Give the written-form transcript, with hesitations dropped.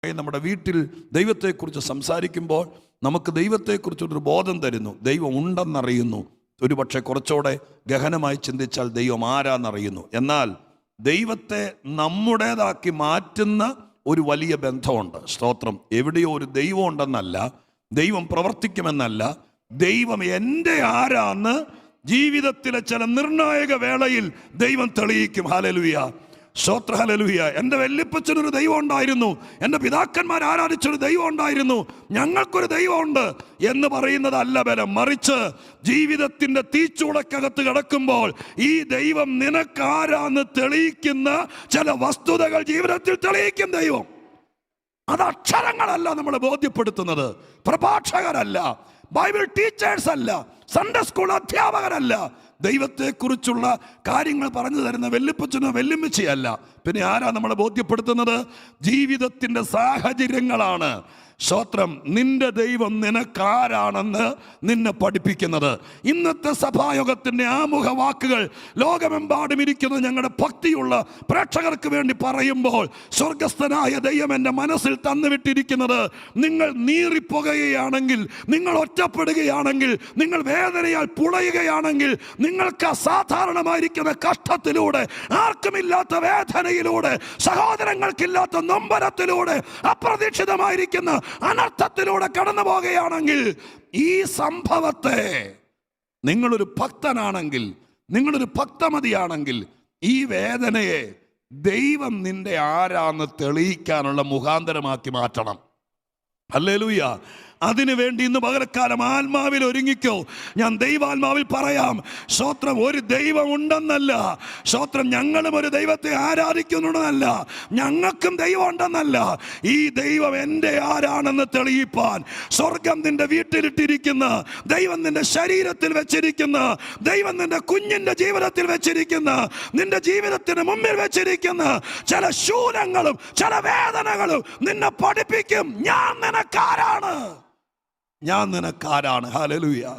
നമ്മുടെ വീട്ടിൽ ദൈവത്തെക്കുറിച്ച് സംസാരിക്കുമ്പോൾ നമുക്ക് ദൈവത്തെക്കുറിച്ചൊരു ബോധം തരുന്നു. ദൈവം ഉണ്ടെന്നറിയുന്നു. ഒരുപക്ഷെ കുറച്ചുകൂടെ ഗഹനമായി ചിന്തിച്ചാൽ ദൈവം ആരാന്നറിയുന്നു. എന്നാൽ ദൈവത്തെ നമ്മുടേതാക്കി മാറ്റുന്ന ഒരു വലിയ ബന്ധമുണ്ട്. സ്തോത്രം. എവിടെയോ ഒരു ദൈവം ഉണ്ടെന്നല്ല, ദൈവം പ്രവർത്തിക്കുമെന്നല്ല, ദൈവം എൻ്റെ ആരാന്ന് ജീവിതത്തിലെ ചില നിർണായക വേളയിൽ ദൈവം തെളിയിക്കും. ഹല്ലേലൂയ, സ്തോത്ര, ഹല്ലേലൂയ. എൻ്റെ വല്യപ്പച്ചനൊരു ദൈവം ഉണ്ടായിരുന്നു, എൻ്റെ പിതാക്കന്മാർ ആരാധിച്ചൊരു ദൈവം ഉണ്ടായിരുന്നു, ഞങ്ങൾക്കൊരു ദൈവമുണ്ട് എന്ന് പറയുന്നതല്ല ബലം. മറിച്ച് ജീവിതത്തിൻ്റെ തീച്ചൂടക്കകത്ത് കിടക്കുമ്പോൾ ഈ ദൈവം നിനക്കാരാന്ന് തെളിയിക്കുന്ന ചില വസ്തുതകൾ ജീവിതത്തിൽ തെളിയിക്കും ദൈവം. അത് അക്ഷരങ്ങളല്ല നമ്മളെ ബോധ്യപ്പെടുത്തുന്നത്, പ്രഭാഷകരല്ല, ബൈബിൾ ടീച്ചേഴ്സ് അല്ല, സൺഡേ സ്കൂൾ അധ്യാപകരല്ല, ദൈവത്തെക്കുറിച്ചുള്ള കാര്യങ്ങൾ പറഞ്ഞു തരുന്ന വല്യപ്പച്ചനോ വല്യമ്മച്ചിയല്ല. പിന്നെ ആരാ നമ്മളെ ബോധ്യപ്പെടുത്തുന്നത്? ജീവിതത്തിൻ്റെ സാഹചര്യങ്ങളാണ്. സ്തോത്രം. നിന്റെ ദൈവം നിനക്കാരാണെന്ന് നിന്നെ പഠിപ്പിക്കുന്നത്. ഇന്നത്തെ സഭായോഗത്തിൻ്റെ ആമുഖ വാക്കുകൾ ലോകമെമ്പാടും ഇരിക്കുന്ന ഞങ്ങളുടെ ഭക്തിയുള്ള പ്രേക്ഷകർക്ക് വേണ്ടി പറയുമ്പോൾ സ്വർഗസ്ഥനായ ദൈവം എൻ്റെ മനസ്സിൽ തന്നുവിട്ടിരിക്കുന്നത്, നിങ്ങൾ നീറിപ്പോകുകയാണെങ്കിൽ, നിങ്ങൾ ഒറ്റപ്പെടുകയാണെങ്കിൽ, നിങ്ങൾ വേദനയാൽ പുളയുകയാണെങ്കിൽ, നിങ്ങൾക്ക് അസാധാരണമായിരിക്കുന്ന കഷ്ടത്തിലൂടെ, ആർക്കുമില്ലാത്ത വേദനയിലൂടെ, സഹോദരങ്ങൾക്കില്ലാത്ത നൊമ്പരത്തിലൂടെ, അപ്രതീക്ഷിതമായിരിക്കുന്ന അനർത്ഥത്തിലൂടെ കടന്നു പോകുകയാണെങ്കിൽ, ഈ സംഭവത്തെ നിങ്ങളൊരു ഭക്തനാണെങ്കിൽ, നിങ്ങളൊരു ഭക്തമതിയാണെങ്കിൽ, ഈ വേദനയെ ദൈവം നിന്റെ ആരാന്ന് തെളിയിക്കാനുള്ള മുഖാന്തരമാക്കി മാറ്റണം. ഹല്ലേലൂയ. അതിനുവേണ്ടി ഇന്ന് പകരക്കാലം ആത്മാവിൽ ഒരുങ്ങിക്കോ. ഞാൻ ദൈവാത്മാവിൽ പറയാം, സ്തോത്രം, ഒരു ദൈവം ഉണ്ടെന്നല്ല, സ്തോത്രം, ഞങ്ങളും ഒരു ദൈവത്തെ ആരാധിക്കുന്നുണ്ടെന്നല്ല, ഞങ്ങൾക്കും ദൈവം ഉണ്ടെന്നല്ല, ഈ ദൈവം എൻ്റെ ആരാണെന്ന് തെളിയിപ്പാൻ സ്വർഗം നിന്റെ വീട്ടിലിട്ടിരിക്കുന്ന, ദൈവം നിന്റെ ശരീരത്തിൽ വെച്ചിരിക്കുന്ന, ദൈവം നിന്റെ കുഞ്ഞിൻ്റെ ജീവിതത്തിൽ വെച്ചിരിക്കുന്ന, നിന്റെ ജീവിതത്തിന് മുമ്പിൽ വെച്ചിരിക്കുന്ന ചില ശൂലങ്ങളും ചില വേദനകളും നിന്നെ പഠിപ്പിക്കും. ഞാൻ നിനക്കാരാണ്, ഞാൻ നിനക്കാരാണ്. ഹല്ലേലൂയ.